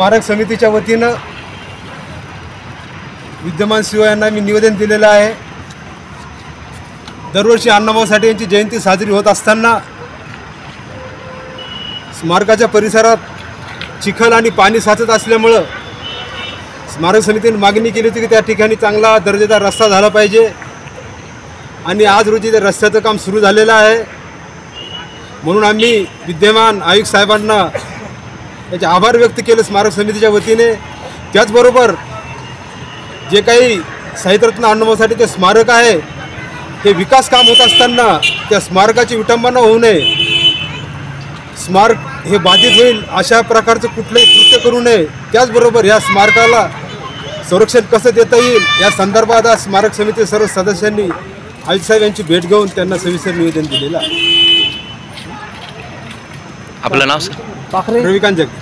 स्मारक समितीच्या वतीनं विद्यमान सीओ यांना मी निवेदन दिलेलं आहे। दरवर्षी अण्णाभाऊ साठे यांची जयंती साजरी होत असताना स्मारकाच्या परिसरात चिखल आणि पाणी साचत असल्यामुळं स्मारक समितीने मागणी केली होती की त्या ठिकाणी चांगला दर्जेदार रस्ता झाला पाहिजे आणि आज रोजी ते रस्त्याचं काम सुरू झालेलं आहे। म्हणून आम्ही विद्यमान आयुक्त साहेबांना त्याचे आभार व्यक्त केले स्मारक समितीच्या वतीने। त्याचबरोबर जे काही साहित्यरत्न अण्णाभाऊ साठे ते स्मारक आहे हे विकास काम होत असताना त्या स्मारकाची विटंबना होऊ नये, स्मारक हे बाधित होईल अशा प्रकारचं कुठलंही कृत्य करू नये। त्याचबरोबर या स्मारकाला संरक्षण कसं देता येईल या संदर्भात आज स्मारक समिती सर्व सदस्यांनी आयुक्त साहेब यांची भेट घेऊन त्यांना सविस्तर निवेदन दिलेलं आहे। आपलं नाव सर? रविकांत जगताप।